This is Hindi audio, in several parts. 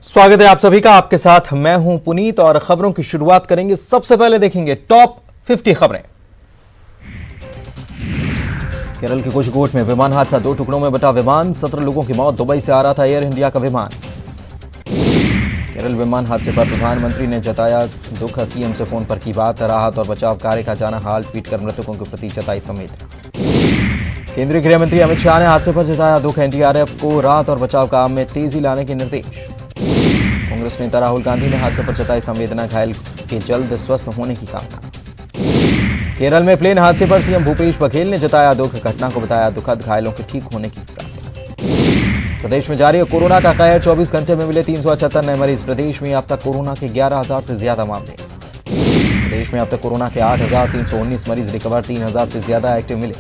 स्वागत है आप सभी का। आपके साथ मैं हूं पुनीत और खबरों की शुरुआत करेंगे। सबसे पहले देखेंगे टॉप 50 खबरें। केरल के कोझिकोड में विमान हादसा, 2 टुकड़ों में बटा विमान, 17 लोगों की मौत। दुबई से आ रहा था एयर इंडिया का विमान। केरल विमान हादसे पर प्रधानमंत्री ने जताया दुख, सीएम से फोन पर की बात। राहत और बचाव कार्य का जाना हाल, ट्वीट कर मृतकों के प्रति जताई संवेदना। केंद्रीय गृह मंत्री अमित शाह ने हादसे पर जताया दुख, एनडीआरएफ को राहत और बचाव काम में तेजी लाने के निर्देश। कांग्रेस नेता राहुल गांधी ने हादसे पर जताई संवेदना, घायल के जल्द स्वस्थ होने की कामना। केरल में प्लेन हादसे पर सीएम भूपेश बघेल ने जताया दुख, घटना को बताया दुखद, घायलों के ठीक होने की प्रार्थना। प्रदेश में जारी है कोरोना का कहर, 24 घंटे में मिले 378 नए मरीज। प्रदेश में अब तक कोरोना के 11,000 से ज्यादा मामले। प्रदेश में अब तक कोरोना के 8,319 मरीज रिकवर, 3,000 से ज्यादा एक्टिव मिले।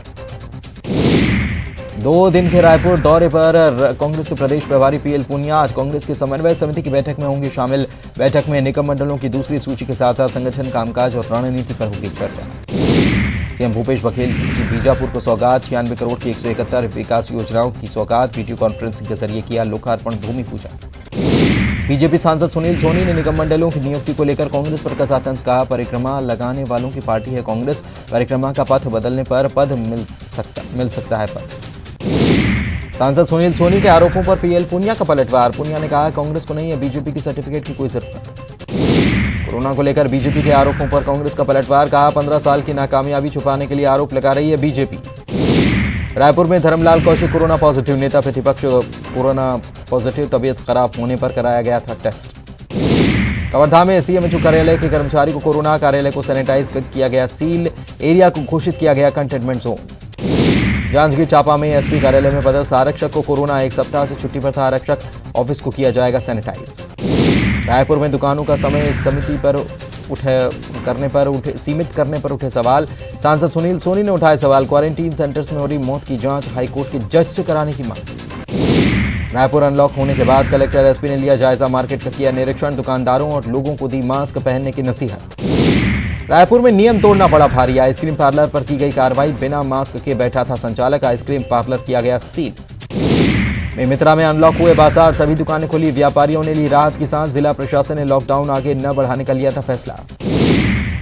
2 दिन के रायपुर दौरे पर कांग्रेस के प्रदेश प्रभारी पीएल पूनिया आज कांग्रेस की समन्वय समिति की बैठक में होंगे शामिल। बैठक में निगम मंडलों की दूसरी सूची के साथ साथ संगठन, कामकाज और रणनीति पर होगी चर्चा। सीएम भूपेश बघेल की बीजापुर को सौगात, 96 करोड़ की 171 विकास योजनाओं की सौगात। वीडियो कॉन्फ्रेंसिंग के जरिए किया लोकार्पण, भूमि पूजन। बीजेपी सांसद सुनील सोनी ने निगम मंडलों की नियुक्ति को लेकर कांग्रेस पर कसा तंज, कहा परिक्रमा लगाने वालों की पार्टी है कांग्रेस, परिक्रमा का पथ बदलने पर पद मिल सकता है पद। सांसद सुनील सोनी के आरोपों पर पीएल पूनिया का पलटवार। पूनिया ने कहा कांग्रेस को नहीं है बीजेपी की सर्टिफिकेट की कोई जरूरत। कोरोना को लेकर बीजेपी के आरोपों पर कांग्रेस का पलटवार, कहा 15 साल की नाकामयाबी छुपाने के लिए आरोप लगा रही है बीजेपी। रायपुर में धर्मलाल कौशिक कोरोना पॉजिटिव, नेता प्रतिपक्ष कोरोना पॉजिटिव, तबीयत खराब होने पर कराया गया था टेस्ट। कवर्धा में सीएमएचओ कार्यालय के कर्मचारी को कोरोना, कार्यालय को सैनिटाइज किया गया सील, एरिया को घोषित किया गया कंटेनमेंट जोन। जांजगीर चांपा में एसपी कार्यालय में पदस्थ आरक्षक को कोरोना, 1 सप्ताह से छुट्टी पर था आरक्षक, ऑफिस को किया जाएगा सैनिटाइज। रायपुर में दुकानों का समय सीमित करने पर उठे सवाल। सांसद सुनील सोनी ने उठाए सवाल, क्वारंटीन सेंटर्स में हो रही मौत की जांच हाईकोर्ट के जज से कराने की मांग। रायपुर अनलॉक होने के बाद कलेक्टर एसपी ने लिया जायजा, मार्केट का किया निरीक्षण, दुकानदारों और लोगों को दी मास्क पहनने की नसीहत। रायपुर में नियम तोड़ना पड़ा भारी, आइसक्रीम पार्लर पर की गई कार्रवाई, बिना मास्क के बैठा था संचालक, आइसक्रीम पार्लर किया गया सील। बेमित्रा में अनलॉक हुए बाजार, सभी दुकानें खुली, व्यापारियों ने ली राहत की सांस, जिला प्रशासन ने लॉकडाउन आगे न बढ़ाने का लिया था फैसला।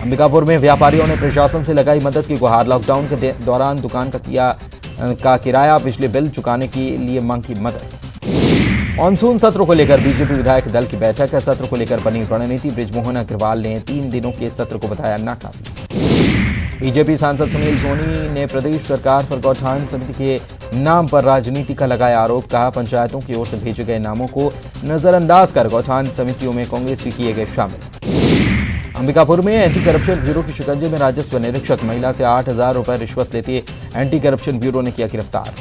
अंबिकापुर में व्यापारियों ने प्रशासन से लगाई मदद की गुहार, लॉकडाउन के दौरान दुकान का किराया, बिजली बिल चुकाने के लिए मांग की मदद। मानसून सत्र को लेकर बीजेपी विधायक दल की बैठक है, सत्र को लेकर बनी रणनीति, बृजमोहन अग्रवाल ने 3 दिनों के सत्र को बताया नाकाफी। बीजेपी सांसद सुनील सोनी ने प्रदेश सरकार पर गौठान समिति के नाम पर राजनीति का लगाया आरोप, कहा पंचायतों की ओर से भेजे गए नामों को नजरअंदाज कर गौठान समितियों में कांग्रेस भी किए गए शामिल। अंबिकापुर में एंटी करप्शन ब्यूरो की शिकंजे में राजस्व निरीक्षक, महिला से 8,000 रुपए रिश्वत लेते एंटी करप्शन ब्यूरो ने किया गिरफ्तार।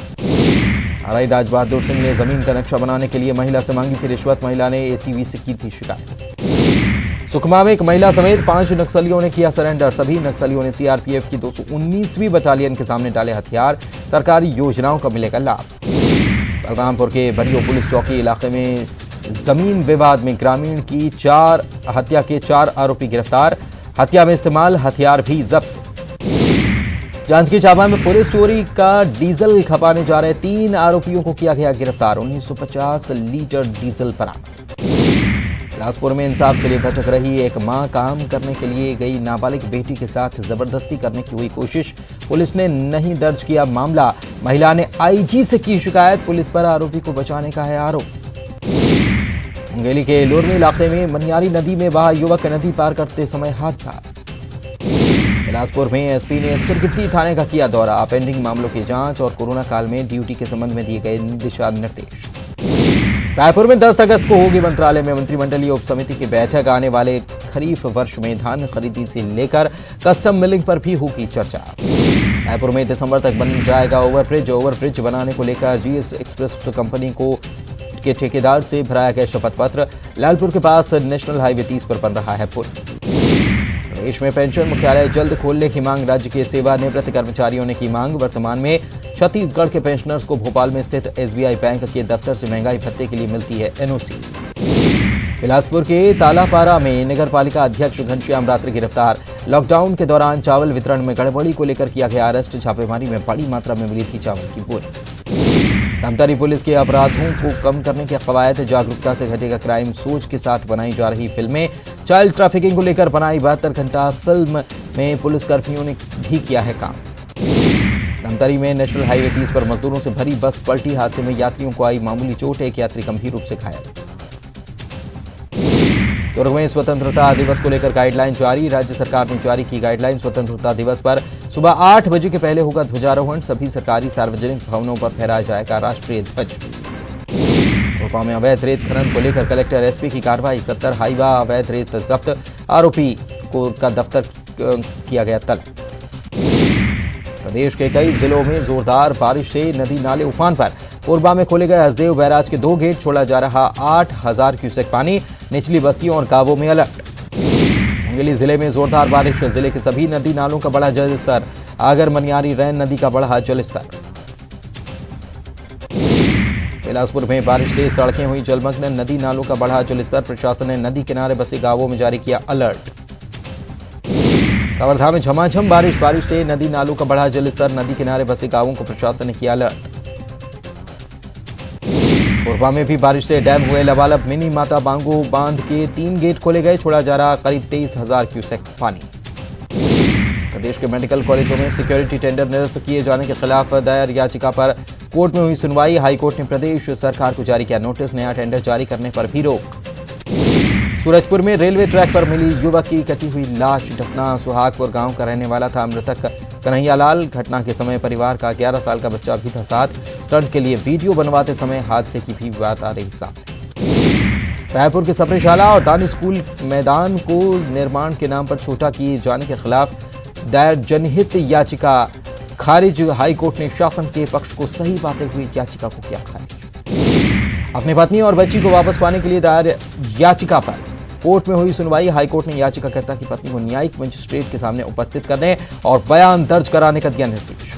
आरआई राज बहादुर सिंह ने जमीन का नक्शा बनाने के लिए महिला से मांगी थी रिश्वत, महिला ने एसीबी से की थी शिकायत। सुकमा में एक महिला समेत 5 नक्सलियों ने किया सरेंडर, सभी नक्सलियों ने सीआरपीएफ की 219वीं बटालियन के सामने डाले हथियार, सरकारी योजनाओं का मिलेगा लाभ। बलरामपुर के बरियो पुलिस चौकी इलाके में जमीन विवाद में ग्रामीण की हत्या के 4 आरोपी गिरफ्तार, हत्या में इस्तेमाल हथियार भी जब्त। जांजगीर चांपा में पुलिस चोरी का डीजल खपाने जा रहे 3 आरोपियों को किया गया गिरफ्तार, 1950 लीटर डीजल बरामद। बिलासपुर में इंसाफ के लिए भटक रही एक मां, काम करने के लिए गई नाबालिग बेटी के साथ जबरदस्ती करने की हुई कोशिश, पुलिस ने नहीं दर्ज किया मामला, महिला ने आईजी से की शिकायत, पुलिस पर आरोपी को बचाने का है आरोप। मुंगेली के लोरमी इलाके में मनियारी नदी में बहा युवक, नदी पार करते समय हादसा। बिलासपुर में एसपी ने सिरगिट्टी थाने का किया दौरा, पेंडिंग मामलों की जांच और कोरोना काल में ड्यूटी के संबंध में दिए गए दिशा निर्देश। रायपुर में 10 अगस्त को होगी मंत्रालय में मंत्रिमंडलीय उप समिति की बैठक, आने वाले खरीफ वर्ष में धान खरीदी से लेकर कस्टम मिलिंग पर भी होगी चर्चा। रायपुर में दिसंबर तक बन जाएगा ओवरब्रिज बनाने को लेकर जीएस एक्सप्रेस कंपनी के ठेकेदार से भराया गया शपथ पत्र। लालपुर के पास नेशनल हाईवे 30 पर बन रहा है पुल। प्रदेश में पेंशन मुख्यालय जल्द खोलने की मांग, राज्य के सेवानिवृत्त कर्मचारियों ने की मांग। वर्तमान में छत्तीसगढ़ के पेंशनर्स को भोपाल में स्थित एसबीआई बैंक के दफ्तर से महंगाई भत्ते के लिए मिलती है एनओसी। बिलासपुर के तालापारा में नगर पालिका अध्यक्ष घनश्याम रात्रि गिरफ्तार, लॉकडाउन के दौरान चावल वितरण में गड़बड़ी को लेकर किया गया अरेस्ट, छापेमारी में बड़ी मात्रा में मिली थी चावल की बोरी। धमतरी पुलिस के अपराधों को कम करने के कवायद जागरूकता से घटेगा क्राइम सोच के साथ बनाई जा रही फिल्में। चाइल्ड ट्रैफिकिंग को लेकर बनाई 72 घंटा फिल्म में पुलिसकर्मियों ने भी किया है काम। धमतरी में नेशनल हाईवे 30 पर मजदूरों से भरी बस पलटी। हादसे में यात्रियों को आई मामूली चोट, एक यात्री गंभीर रूप से घायल। दुर्ग में स्वतंत्रता दिवस को लेकर गाइडलाइन जारी। राज्य सरकार ने जारी की गाइडलाइन। स्वतंत्रता दिवस पर सुबह 8 बजे के पहले होगा ध्वजारोहण। सभी सरकारी सार्वजनिक भवनों पर फहराया जाएगा राष्ट्रीय ध्वज। भोपाल में अवैध रेत खनन को लेकर कलेक्टर एसपी की कार्रवाई। 70 हाईवा अवैध रेत जब्त, आरोपी का दफ्तर किया गया तलब। प्रदेश के कई जिलों में जोरदार बारिश से नदी नाले उफान पर। कोरबा में खोले गए हसदेव बैराज के 2 गेट, छोड़ा जा रहा 8000 क्यूसेक पानी। निचली बस्तियों और गांवों में अलर्ट। मुंगेली जिले में जोरदार बारिश, जिले के सभी नदी नालों का बढ़ा जलस्तर। आगर मनियारी रैन नदी का बढ़ा जलस्तर। बिलासपुर में बारिश से सड़कें हुई जलमग्न, नदी नालों का बढ़ा जलस्तर। प्रशासन ने नदी किनारे बसे गांवों में जारी किया अलर्ट। कवर्धा में झमाझम बारिश से नदी नालों का बढ़ा जलस्तर। नदी किनारे बसे गांवों को प्रशासन ने किया अलर्ट। कोरबा में भी बारिश से डैम हुए लबालब। मिनी माता बांगो बांध के 3 गेट खोले गए, छोड़ा जा रहा करीब 23,000 क्यूसेक पानी। प्रदेश के मेडिकल कॉलेजों में सिक्योरिटी टेंडर निरस्त किए जाने के खिलाफ दायर याचिका पर कोर्ट में हुई सुनवाई। हाईकोर्ट ने प्रदेश सरकार को जारी किया नोटिस, नया टेंडर जारी करने पर भी रोक। सूरजपुर में रेलवे ट्रैक पर मिली युवक की कटी हुई लाश। ढकना सुहागपुर गांव का रहने वाला था मृतक कन्हैयालाल। घटना के समय परिवार का 11 साल का बच्चा भी था साथ। स्टंट के लिए वीडियो बनवाते समय हादसे की भी बात आ रही सामने। रायपुर के सप्रेशाला और दानी स्कूल मैदान को निर्माण के नाम पर छोटा किए जाने के खिलाफ दायर जनहित याचिका खारिज। हाईकोर्ट ने शासन के पक्ष को सही पाते हुए याचिका को किया खारिज। अपनी पत्नी और बच्ची को वापस पाने के लिए दायर याचिका पर कोर्ट में हुई सुनवाई। हाईकोर्ट ने याचिकाकर्ता की पत्नी को न्यायिक मजिस्ट्रेट के सामने उपस्थित करने और बयान दर्ज कराने का दिया निर्देश।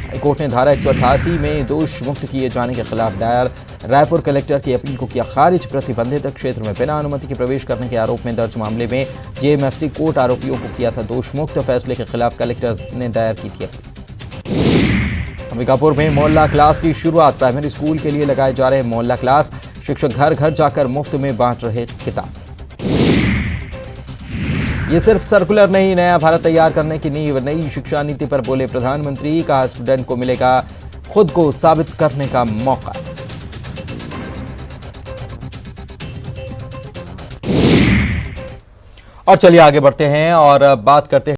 हाईकोर्ट ने धारा 188 में दोष मुक्त किए जाने के खिलाफ दायर रायपुर कलेक्टर की अपील को किया खारिज। प्रतिबंधित क्षेत्र में बिना अनुमति के प्रवेश करने के आरोप में दर्ज मामले में जेएमएफसी कोर्ट आरोपियों को किया था दोष मुक्त। फैसले के खिलाफ कलेक्टर ने दायर की थी अपील। अंबिकापुर में मोहल्ला क्लास की शुरुआत। प्राइमरी स्कूल के लिए लगाए जा रहे मोहल्ला क्लास। शिक्षक घर घर जाकर मुफ्त में बांट रहे किताब। ये सिर्फ सर्कुलर नहीं, नया भारत तैयार करने की नींव। नई शिक्षा नीति पर बोले प्रधानमंत्री। कहा स्टूडेंट को मिलेगा खुद को साबित करने का मौका। और चलिए आगे बढ़ते हैं और बात करते हैं